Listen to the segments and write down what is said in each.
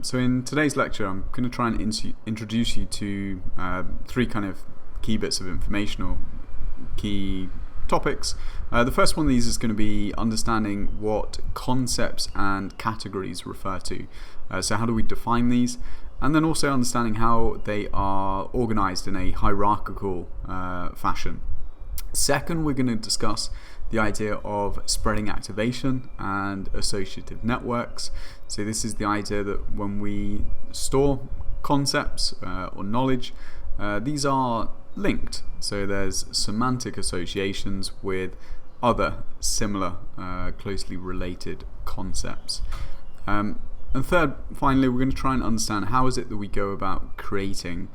So in today's lecture, I'm going to try and introduce you to three kind of key bits of information or key topics. The first one of these is going to be understanding what concepts and categories refer to. So how do we define these? And then also understanding how they are organized in a hierarchical fashion. Second, we're going to discuss the idea of spreading activation and associative networks. So this is the idea that when we store concepts or knowledge, these are linked. So there's semantic associations with other similar, closely related concepts. And third, finally, we're going to try and understand how is it that we go about creating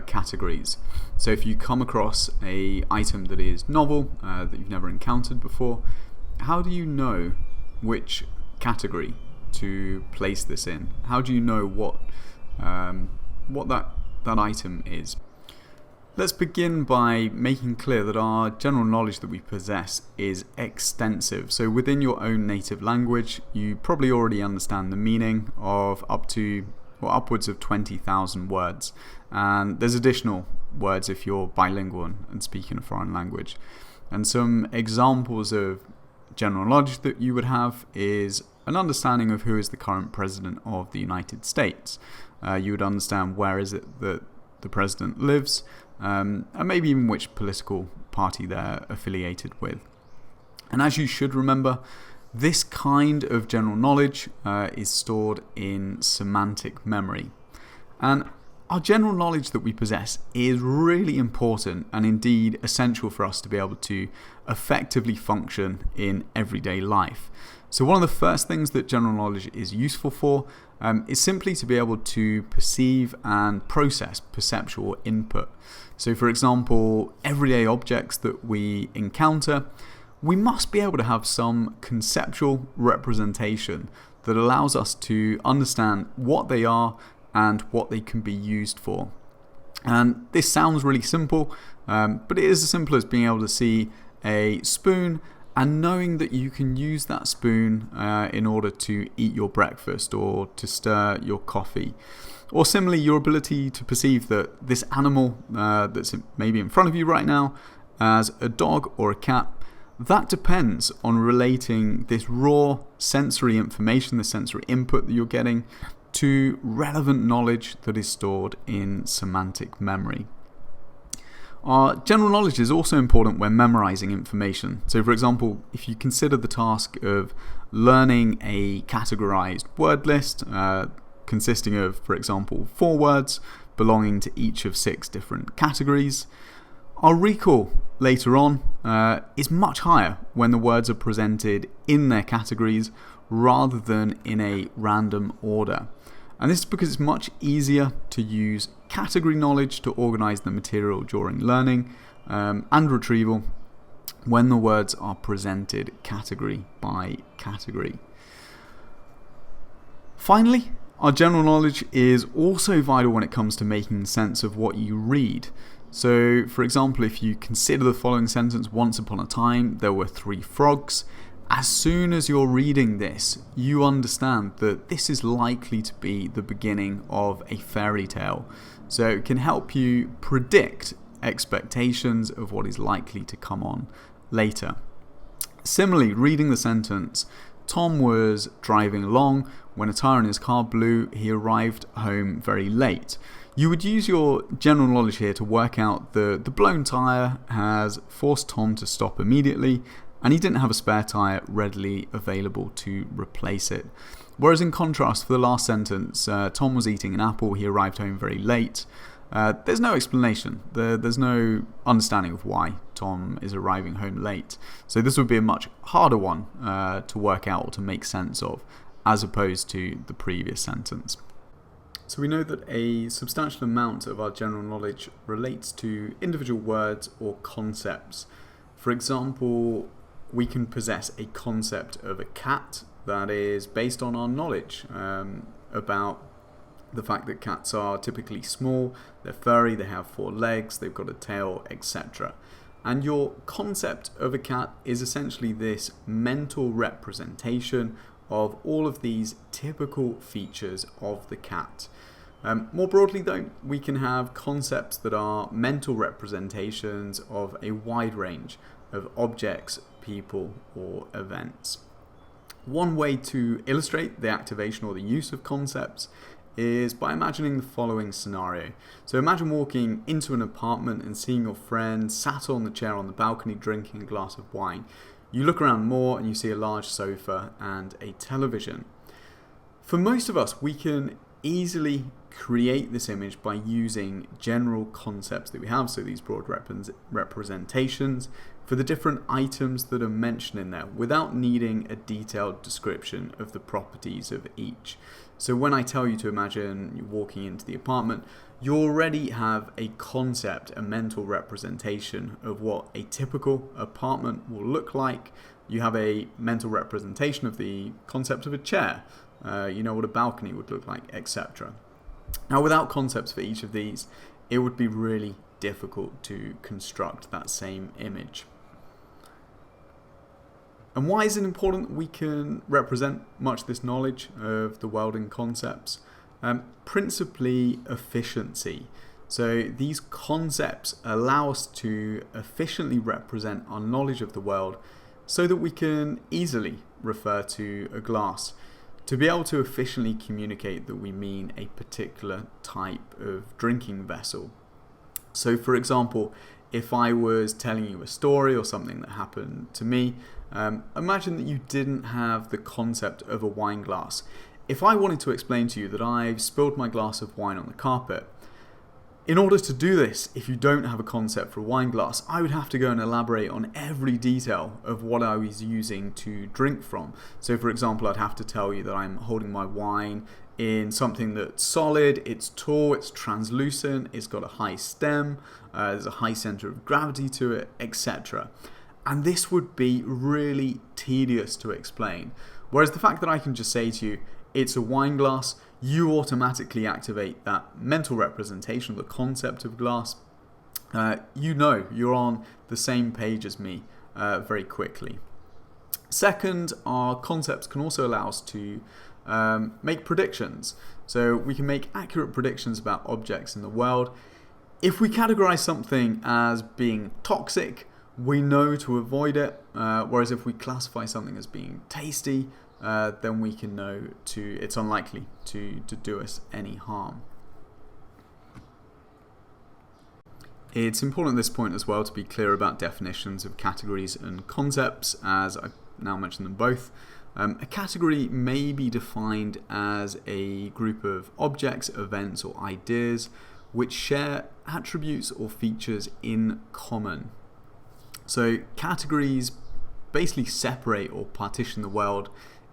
categories. So if you come across an item that is novel, that you've never encountered before, how do you know which category to place this in? How do you know what that item is? Let's begin by making clear that our general knowledge that we possess is extensive. So within your own native language, you probably already understand the meaning of upwards of 20,000 words. And there's additional words if you're bilingual and speak in a foreign language. And some examples of general knowledge that you would have is an understanding of who is the current president of the United States. You would understand where is it that the president lives, and maybe even which political party they're affiliated with. And as you should remember, this kind of general knowledge is stored in semantic memory. And our general knowledge that we possess is really important and indeed essential for us to be able to effectively function in everyday life. So one of the first things that general knowledge is useful for is simply to be able to perceive and process perceptual input. So for example, everyday objects that we encounter, we must be able to have some conceptual representation that allows us to understand what they are and what they can be used for. And this sounds really simple, but it is as simple as being able to see a spoon and knowing that you can use that spoon in order to eat your breakfast or to stir your coffee. Or similarly, your ability to perceive that this animal that's maybe in front of you right now as a dog or a cat, that depends on relating this raw sensory information, the sensory input that you're getting, to relevant knowledge that is stored in semantic memory. Our general knowledge is also important when memorizing information. So for example, if you consider the task of learning a categorized word list consisting of, for example, 4 words belonging to each of 6 different categories, our recall later on is much higher when the words are presented in their categories rather than in a random order. And this is because it's much easier to use category knowledge to organize the material during learning and retrieval when the words are presented category by category. Finally, our general knowledge is also vital when it comes to making sense of what you read. So, for example, if you consider the following sentence, once upon a time there were 3 frogs, as soon as you're reading this, you understand that this is likely to be the beginning of a fairy tale. So it can help you predict expectations of what is likely to come on later. Similarly, reading the sentence, Tom was driving along when a tire in his car blew, he arrived home very late. You would use your general knowledge here to work out the blown tire has forced Tom to stop immediately, and he didn't have a spare tyre readily available to replace it. Whereas in contrast, for the last sentence, Tom was eating an apple, he arrived home very late. There's no explanation. There's no understanding of why Tom is arriving home late. So this would be a much harder one to work out or to make sense of, as opposed to the previous sentence. So we know that a substantial amount of our general knowledge relates to individual words or concepts. For example, we can possess a concept of a cat that is based on our knowledge about the fact that cats are typically small, they're furry, they have 4 legs, they've got a tail, etc. And your concept of a cat is essentially this mental representation of all of these typical features of the cat. More broadly though, we can have concepts that are mental representations of a wide range of objects, people, or events. One way to illustrate the activation or the use of concepts is by imagining the following scenario. So imagine walking into an apartment and seeing your friend sat on the chair on the balcony drinking a glass of wine. You look around more and you see a large sofa and a television. For most of us, we can easily create this image by using general concepts that we have, so these broad representations for the different items that are mentioned in there without needing a detailed description of the properties of each. So when I tell you to imagine you walking into the apartment, you already have a concept, a mental representation of what a typical apartment will look like. You have a mental representation of the concept of a chair. You know what a balcony would look like, etc. Now, without concepts for each of these, it would be really difficult to construct that same image. And why is it important that we can represent much of this knowledge of the world in concepts? Principally efficiency. So these concepts allow us to efficiently represent our knowledge of the world so that we can easily refer to a glass, to be able to efficiently communicate that we mean a particular type of drinking vessel. So for example, if I was telling you a story or something that happened to me, imagine that you didn't have the concept of a wine glass. If I wanted to explain to you that I've spilled my glass of wine on the carpet, in order to do this, if you don't have a concept for a wine glass, I would have to go and elaborate on every detail of what I was using to drink from. So for example, I'd have to tell you that I'm holding my wine in something that's solid, it's tall, it's translucent, it's got a high stem, there's a high center of gravity to it, etc. And this would be really tedious to explain. Whereas the fact that I can just say to you, it's a wine glass, you automatically activate that mental representation of the concept of glass. You know you're on the same page as me very quickly. Second, our concepts can also allow us to make predictions. So we can make accurate predictions about objects in the world. If we categorize something as being toxic, we know to avoid it, whereas if we classify something as being tasty, then we can know it's unlikely to do us any harm. It's important at this point as well to be clear about definitions of categories and concepts, as I've now mentioned them both. A category may be defined as a group of objects, events, or ideas which share attributes or features in common. So categories basically separate or partition the world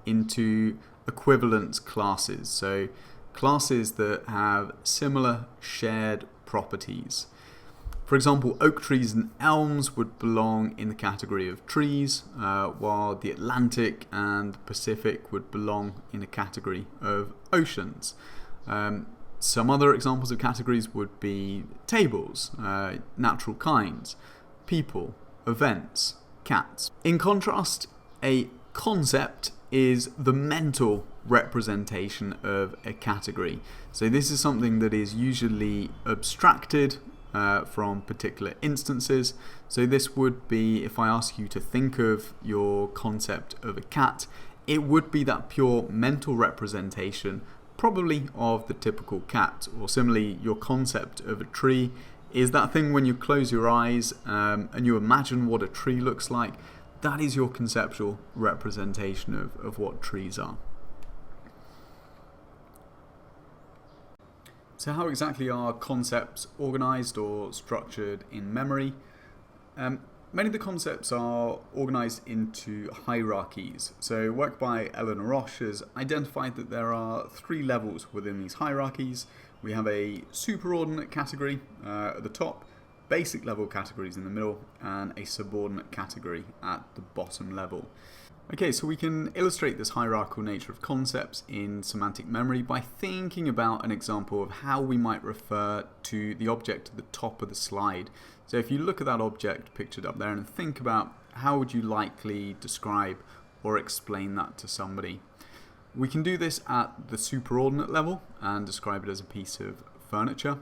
into equivalence classes. So classes that have similar shared properties. For example, oak trees and elms would belong in the category of trees, while the Atlantic and Pacific would belong in a category of oceans. Some other examples of categories would be tables, natural kinds, people, events, cats. In contrast, a concept is the mental representation of a category. So this is something that is usually abstracted from particular instances. So this would be, if I ask you to think of your concept of a cat, it would be that pure mental representation, probably of the typical cat. Or similarly, your concept of a tree is that thing when you close your eyes and you imagine what a tree looks like. That is your conceptual representation of what trees are. So how exactly are concepts organized or structured in memory? Many of the concepts are organized into hierarchies. So work by Eleanor Roche has identified that there are 3 levels within these hierarchies. We have a superordinate category at the top, basic level categories in the middle, and a subordinate category at the bottom level. Okay, so we can illustrate this hierarchical nature of concepts in semantic memory by thinking about an example of how we might refer to the object at the top of the slide. So if you look at that object pictured up there and think about how would you likely describe or explain that to somebody. We can do this at the superordinate level and describe it as a piece of furniture.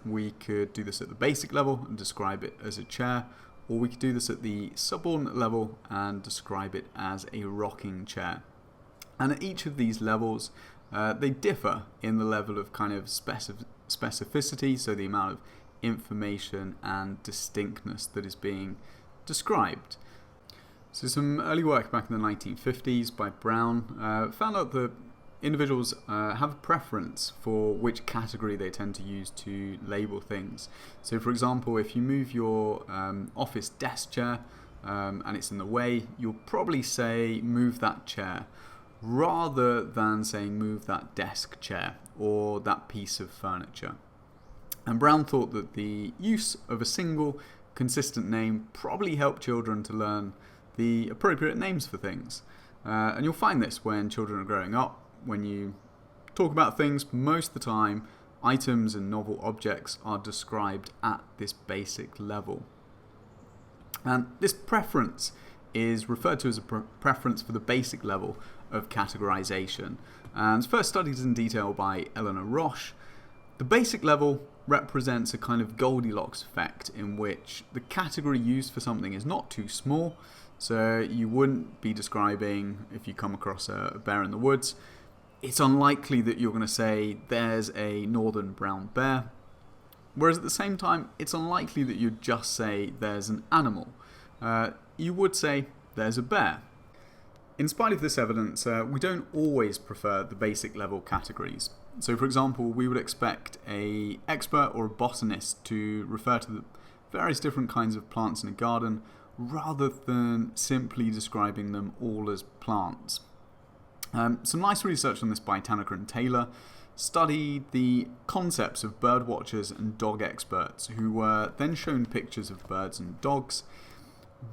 We could do this at the basic level and describe it as a chair, or we could do this at the subordinate level and describe it as a rocking chair. And at each of these levels, they differ in the level of kind of specificity, so the amount of information and distinctness that is being described. So some early work back in the 1950s by Brown found out that individuals have a preference for which category they tend to use to label things. So for example, if you move your office desk chair and it's in the way, you'll probably say move that chair rather than saying move that desk chair or that piece of furniture. And Brown thought that the use of a single consistent name probably helped children to learn the appropriate names for things. And you'll find this when children are growing up. When you talk about things, most of the time, items and novel objects are described at this basic level. And this preference is referred to as a preference for the basic level of categorization. And it's first studied in detail by Eleanor Roche. The basic level represents a kind of Goldilocks effect in which the category used for something is not too small. So you wouldn't be describing, if you come across a bear in the woods, it's unlikely that you're going to say there's a northern brown bear. Whereas at the same time, it's unlikely that you'd just say there's an animal. You would say there's a bear. In spite of this evidence, we don't always prefer the basic level categories. So for example, we would expect an expert or a botanist to refer to the various different kinds of plants in a garden rather than simply describing them all as plants. Some nice research on this by Tanaka and Taylor studied the concepts of bird watchers and dog experts who were then shown pictures of birds and dogs.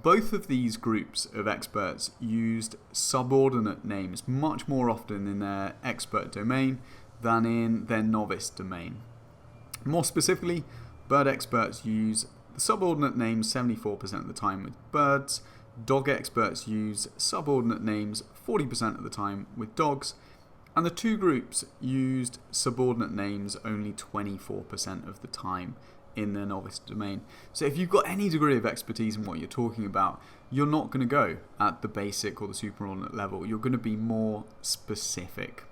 Both of these groups of experts used subordinate names much more often in their expert domain than in their novice domain. More specifically, bird experts use the subordinate names 74% of the time with birds. Dog experts use subordinate names 40% of the time with dogs. And the two groups used subordinate names only 24% of the time in their novice domain. So if you've got any degree of expertise in what you're talking about, you're not going to go at the basic or the superordinate level. You're going to be more specific.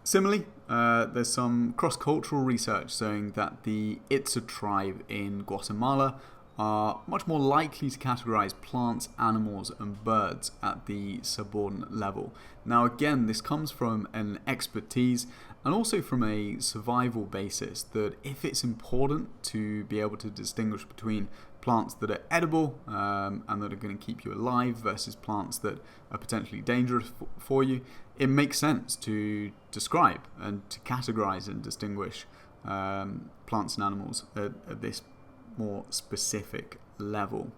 Similarly, there's some cross-cultural research showing that the Itza tribe in Guatemala are much more likely to categorize plants, animals, and birds at the subordinate level. Now again, this comes from an expertise and also from a survival basis that if it's important to be able to distinguish between plants that are edible and that are going to keep you alive versus plants that are potentially dangerous for you, it makes sense to describe and to categorize and distinguish plants and animals at this more specific level.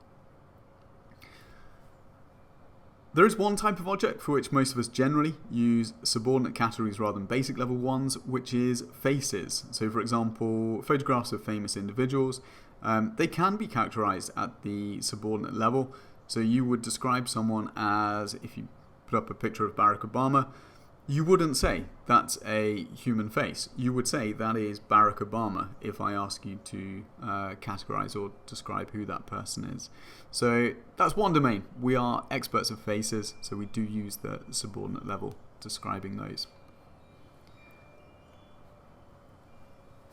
There is one type of object for which most of us generally use subordinate categories rather than basic level ones, which is faces. So for example, photographs of famous individuals, they can be characterized at the subordinate level. So you would describe someone as, if you put up a picture of Barack Obama, you wouldn't say that's a human face. You would say that is Barack Obama if I ask you to categorize or describe who that person is. So that's one domain. We are experts of faces, so we do use the subordinate level describing those.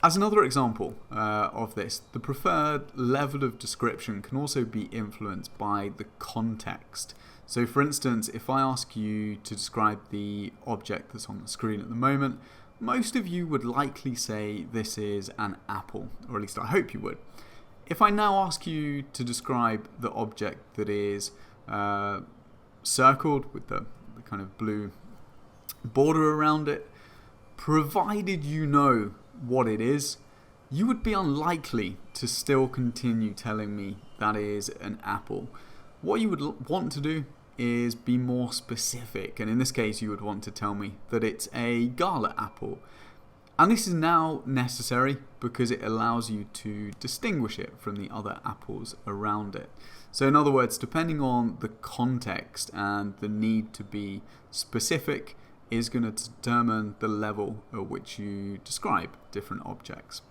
As another example of this, the preferred level of description can also be influenced by the context. So for instance, if I ask you to describe the object that's on the screen at the moment, most of you would likely say this is an apple, or at least I hope you would. If I now ask you to describe the object that is circled with the kind of blue border around it, provided you know what it is, you would be unlikely to still continue telling me that is an apple. What you would want to do is be more specific, and in this case you would want to tell me that it's a gala apple. And this is now necessary because it allows you to distinguish it from the other apples around it. So in other words, depending on the context and the need to be specific is going to determine the level at which you describe different objects.